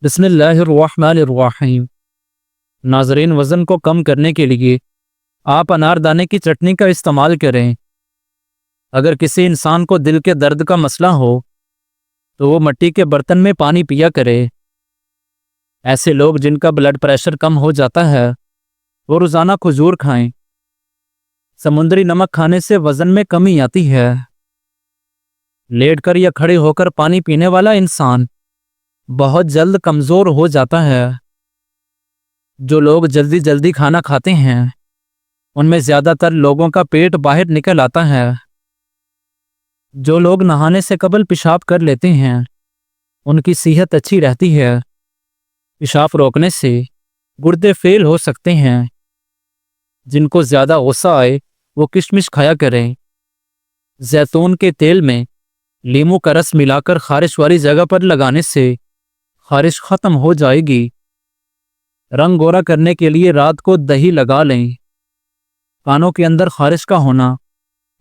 बिस्मिल्लाहिर्रहमानिर्रहीम। नाजरीन, वज़न को कम करने के लिए आप अनारदाने की चटनी का इस्तेमाल करें। अगर किसी इंसान को दिल के दर्द का मसला हो तो वो मिट्टी के बर्तन में पानी पिया करे। ऐसे लोग जिनका ब्लड प्रेशर कम हो जाता है वो रोज़ाना खजूर खाएं। समुद्री नमक खाने से वज़न में कमी आती है। लेटकर या खड़े होकर पानी पीने वाला इंसान बहुत जल्द कमज़ोर हो जाता है। जो लोग जल्दी जल्दी खाना खाते हैं उनमें ज़्यादातर लोगों का पेट बाहर निकल आता है। जो लोग नहाने से कबल पेशाब कर लेते हैं उनकी सेहत अच्छी रहती है। पेशाब रोकने से गुर्दे फेल हो सकते हैं। जिनको ज़्यादा गुस्सा आए वो किशमिश खाया करें। जैतून के तेल में लीमू का रस मिलाकर खारिश वाली जगह पर लगाने से खारिश ख़त्म हो जाएगी। रंग गोरा करने के लिए रात को दही लगा लें। कानों के अंदर खारिश का होना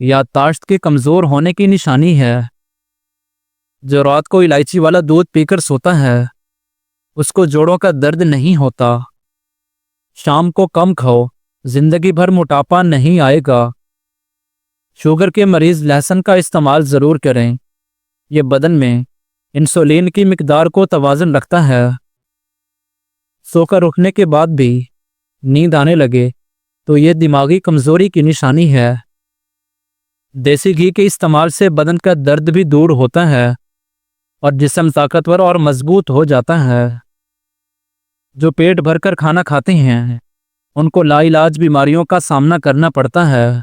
याददाश्त के कमज़ोर होने की निशानी है। जो रात को इलायची वाला दूध पीकर सोता है उसको जोड़ों का दर्द नहीं होता। शाम को कम खाओ, जिंदगी भर मोटापा नहीं आएगा। शुगर के मरीज लहसुन का इस्तेमाल ज़रूर करें। ये बदन में इंसुलिन की मिकदार को तवाज़ुन रखता है। सोकर उठने के बाद भी नींद आने लगे तो ये दिमागी कमज़ोरी की निशानी है। देसी घी के इस्तेमाल से बदन का दर्द भी दूर होता है और जिस्म ताकतवर और मजबूत हो जाता है। जो पेट भरकर खाना खाते हैं उनको लाइलाज बीमारियों का सामना करना पड़ता है।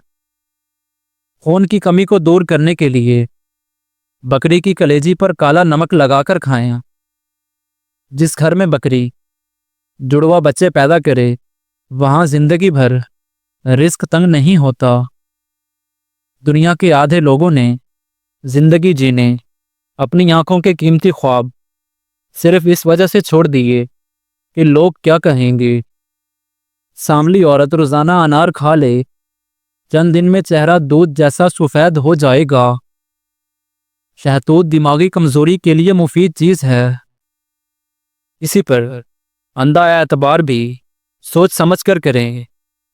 खून की कमी को दूर करने के लिए बकरी की कलेजी पर काला नमक लगाकर खाएं। जिस घर में बकरी जुड़वा बच्चे पैदा करे वहाँ जिंदगी भर रिस्क तंग नहीं होता। दुनिया के आधे लोगों ने जिंदगी जीने अपनी आंखों के कीमती ख्वाब सिर्फ इस वजह से छोड़ दिए कि लोग क्या कहेंगे। सांवली औरत रोज़ाना अनार खा ले, चंद दिन में चेहरा दूध जैसा सफ़ेद हो जाएगा। शहतूत दिमागी कमज़ोरी के लिए मुफीद चीज़ है। इसी पर अंधा एतबार भी सोच समझ कर करें।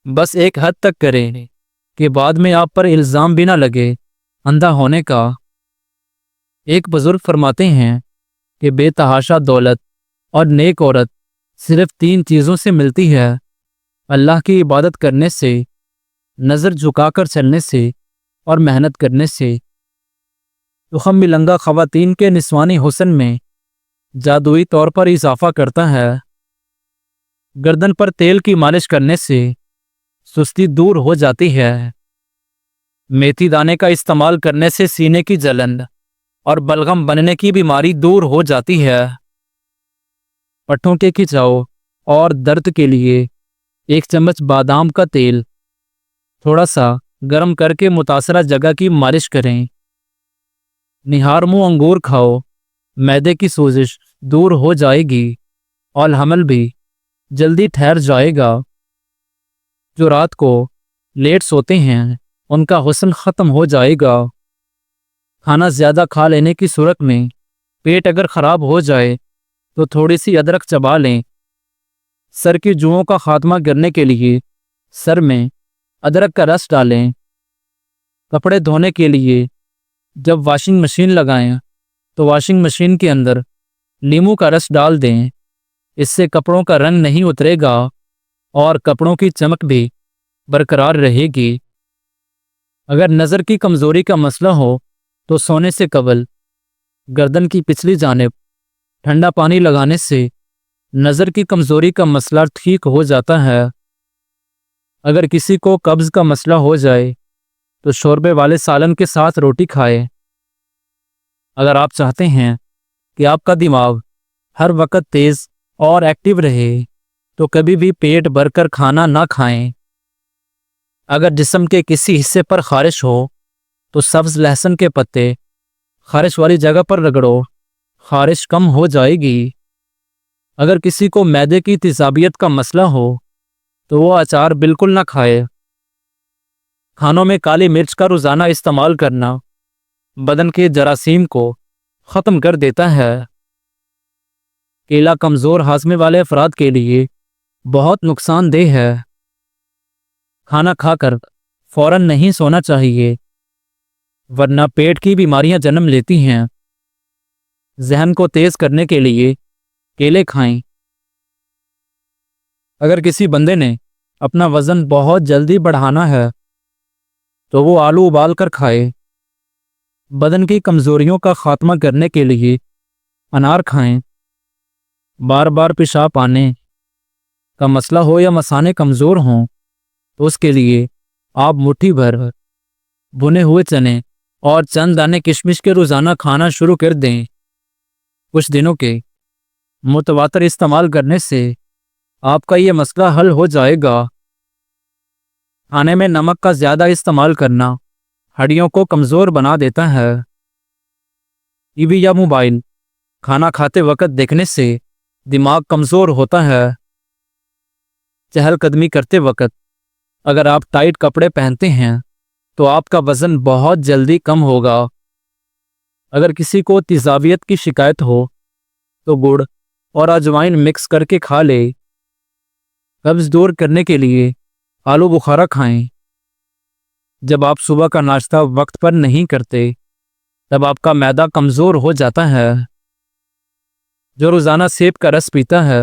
बस एक हद तक करें कि बाद में आप पर इल्ज़ाम भी ना लगे अंधा होने का। एक बुजुर्ग फरमाते हैं कि बेतहाशा दौलत और नेक औरत सिर्फ 3 चीज़ों से मिलती है: अल्लाह की इबादत करने से, नज़र झुकाकर चलने से और मेहनत करने से। तुखम मिलंगा ख़वातीन के निस्वानी हुस्न में जादुई तौर पर इजाफा करता है। गर्दन पर तेल की मालिश करने से सुस्ती दूर हो जाती है। मेथी दाने का इस्तेमाल करने से सीने की जलन और बलगम बनने की बीमारी दूर हो जाती है। पट्टों के खिंचाव और दर्द के लिए 1 चम्मच बादाम का तेल थोड़ा सा गर्म करके मुतासरा जगह की मालिश करें। निहार मुँह अंगूर खाओ, मैदे की सोजिश दूर हो जाएगी और हमल भी जल्दी ठहर जाएगा। जो रात को लेट सोते हैं उनका हुस्न ख़त्म हो जाएगा। खाना ज़्यादा खा लेने की सूरत में पेट अगर ख़राब हो जाए तो थोड़ी सी अदरक चबा लें। सर की जुओं का खात्मा करने के लिए सर में अदरक का रस डालें। कपड़े धोने के लिए जब वॉशिंग मशीन लगाएं तो वॉशिंग मशीन के अंदर नींबू का रस डाल दें। इससे कपड़ों का रंग नहीं उतरेगा और कपड़ों की चमक भी बरकरार रहेगी। अगर नज़र की कमज़ोरी का मसला हो तो सोने से कबल गर्दन की पिछली जानिब ठंडा पानी लगाने से नज़र की कमज़ोरी का मसला ठीक हो जाता है। अगर किसी को कब्ज़ का मसला हो जाए तो शोरबे वाले सालन के साथ रोटी खाए। अगर आप चाहते हैं कि आपका दिमाग हर वक्त तेज़ और एक्टिव रहे तो कभी भी पेट भरकर खाना ना खाएं। अगर जिस्म के किसी हिस्से पर खारिश हो तो सब्ज़ लहसुन के पत्ते खारिश वाली जगह पर रगड़ो, खारिश कम हो जाएगी। अगर किसी को मैदे की तेज़ाबियत का मसला हो तो वो अचार बिल्कुल ना खाए। खानों में काली मिर्च का रोज़ाना इस्तेमाल करना बदन के जरासीम को ख़त्म कर देता है। केला कमज़ोर हाजमे वाले अफराद के लिए बहुत नुकसानदेह है। खाना खाकर फौरन नहीं सोना चाहिए, वरना पेट की बीमारियां जन्म लेती हैं। जहन को तेज करने के लिए केले खाएं। अगर किसी बंदे ने अपना वजन बहुत जल्दी बढ़ाना है तो वो आलू उबाल कर खाए। बदन की कमजोरियों का खात्मा करने के लिए अनार खाएं। बार बार पेशाब आने का मसला हो या मसाने कमज़ोर हों तो उसके लिए आप मुट्ठी भर भुने हुए चने और चंद दाने किशमिश के रोज़ाना खाना शुरू कर दें। कुछ दिनों के मुतवातर इस्तेमाल करने से आपका ये मसला हल हो जाएगा। खाने में नमक का ज़्यादा इस्तेमाल करना हड्डियों को कमज़ोर बना देता है। टीवी या मोबाइल खाना खाते वक्त देखने से दिमाग कमज़ोर होता है। चहलकदमी करते वक्त अगर आप टाइट कपड़े पहनते हैं तो आपका वज़न बहुत जल्दी कम होगा। अगर किसी को तेज़ाबियत की शिकायत हो तो गुड़ और अजवाइन मिक्स करके खा ले। कब्ज़ दूर करने के लिए आलू बुखारा खाएं। जब आप सुबह का नाश्ता वक्त पर नहीं करते तब आपका मैदा कमज़ोर हो जाता है। जो रोज़ाना सेब का रस पीता है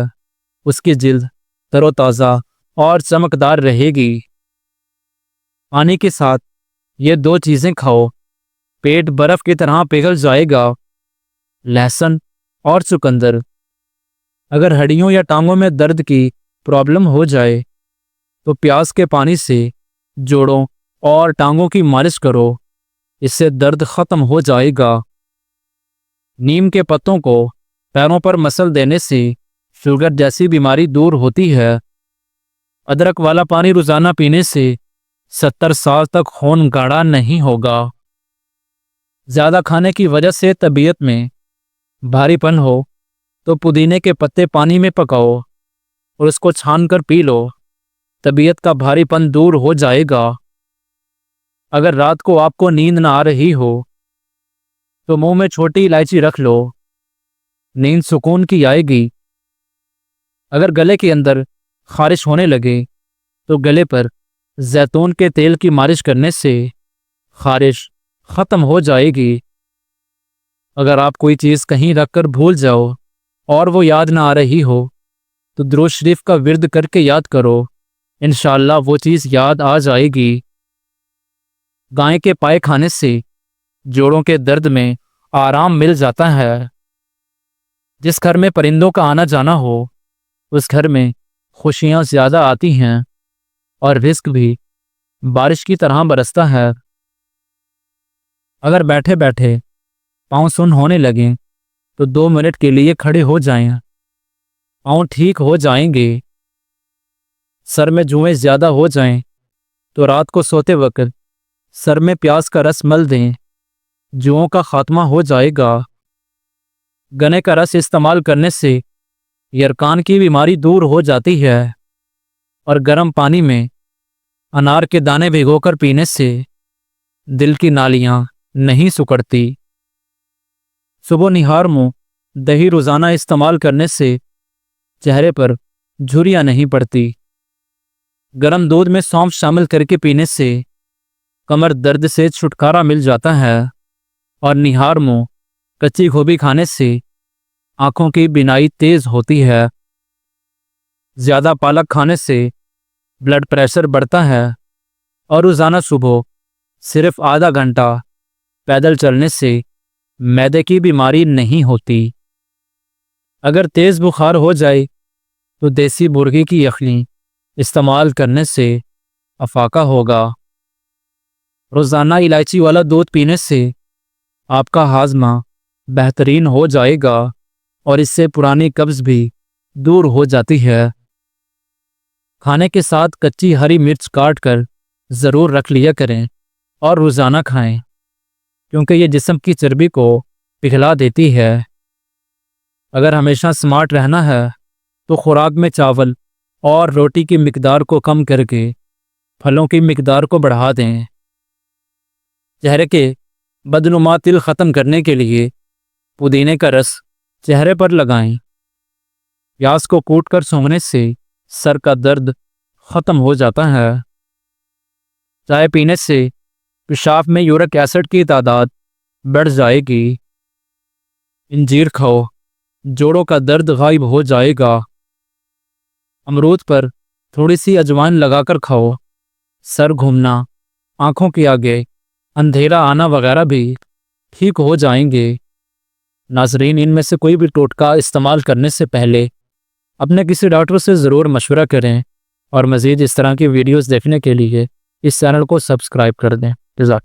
उसकी जिल्द तरोताज़ा और चमकदार रहेगी। पानी के साथ ये दो चीज़ें खाओ, पेट बर्फ़ की तरह पिघल जाएगा। लहसुन और चुकंदर। अगर हड्डियों या टांगों में दर्द की प्रॉब्लम हो जाए तो प्याज के पानी से जोड़ों और टांगों की मालिश करो, इससे दर्द ख़त्म हो जाएगा। नीम के पत्तों को पैरों पर मसल देने से शुगर जैसी बीमारी दूर होती है। अदरक वाला पानी रोज़ाना पीने से 70 साल तक खून गाढ़ा नहीं होगा। ज़्यादा खाने की वजह से तबीयत में भारीपन हो तो पुदीने के पत्ते पानी में पकाओ और उसको छान कर पी लो, तबीयत का भारीपन दूर हो जाएगा। अगर रात को आपको नींद ना आ रही हो तो मुंह में छोटी इलायची रख लो, नींद सुकून की आएगी। अगर गले के अंदर खारिश होने लगे तो गले पर जैतून के तेल की मालिश करने से खारिश ख़त्म हो जाएगी। अगर आप कोई चीज़ कहीं रखकर भूल जाओ और वो याद ना आ रही हो तो दुरूद शरीफ का विर्द करके याद करो, इंशाअल्लाह वो चीज़ याद आ जाएगी। गाय के पाए खाने से जोड़ों के दर्द में आराम मिल जाता है। जिस घर में परिंदों का आना जाना हो उस घर में खुशियाँ ज़्यादा आती हैं और रिस्क भी बारिश की तरह बरसता है। अगर बैठे बैठे पाँव सुन्न होने लगें तो 2 मिनट के लिए खड़े हो जाएं, पाँव ठीक हो जाएंगे। सर में जुएं ज़्यादा हो जाएं तो रात को सोते वक्त सर में प्याज का रस मल दें, जुओं का खात्मा हो जाएगा। गन्ने का रस इस्तेमाल करने से यरकान की बीमारी दूर हो जाती है और गर्म पानी में अनार के दाने भिगोकर पीने से दिल की नालियां नहीं सिकुड़ती। सुबह निहार मुंह दही रोज़ाना इस्तेमाल करने से चेहरे पर झुर्रियां नहीं पड़ती। गर्म दूध में सौंफ शामिल करके पीने से कमर दर्द से छुटकारा मिल जाता है और निहार मुंह कच्ची गोभी खाने से आंखों की बीनाई तेज होती है। ज़्यादा पालक खाने से ब्लड प्रेशर बढ़ता है और रोज़ाना सुबह सिर्फ आधा घंटा पैदल चलने से मैदे की बीमारी नहीं होती। अगर तेज़ बुखार हो जाए तो देसी मुर्गी की यखनी इस्तेमाल करने से अफाका होगा। रोज़ाना इलायची वाला दूध पीने से आपका हाजमा बेहतरीन हो जाएगा और इससे पुरानी कब्ज़ भी दूर हो जाती है। खाने के साथ कच्ची हरी मिर्च काट कर ज़रूर रख लिया करें और रोज़ाना खाएं, क्योंकि ये जिस्म की चर्बी को पिघला देती है। अगर हमेशा स्मार्ट रहना है तो खुराक में चावल और रोटी की मिकदार को कम करके फलों की मिकदार को बढ़ा दें। चेहरे के बदनुमा तिल ख़त्म करने के लिए पुदीने का रस चेहरे पर लगाएं। प्याज को कूटकर सूंघने से सर का दर्द ख़त्म हो जाता है। चाय पीने से पेशाब में यूरिक एसिड की तादाद बढ़ जाएगी। इंजीर खाओ, जोड़ों का दर्द गायब हो जाएगा। अमरूद पर थोड़ी सी अजवाइन लगाकर खाओ, सर घूमना, आंखों के आगे अंधेरा आना वगैरह भी ठीक हो जाएंगे। नाजरीन, इनमें से कोई भी टोटका इस्तेमाल करने से पहले अपने किसी डॉक्टर से ज़रूर मशवरा करें और मज़ीद इस तरह की वीडियोस देखने के लिए इस चैनल को सब्सक्राइब कर दें। जज़ाक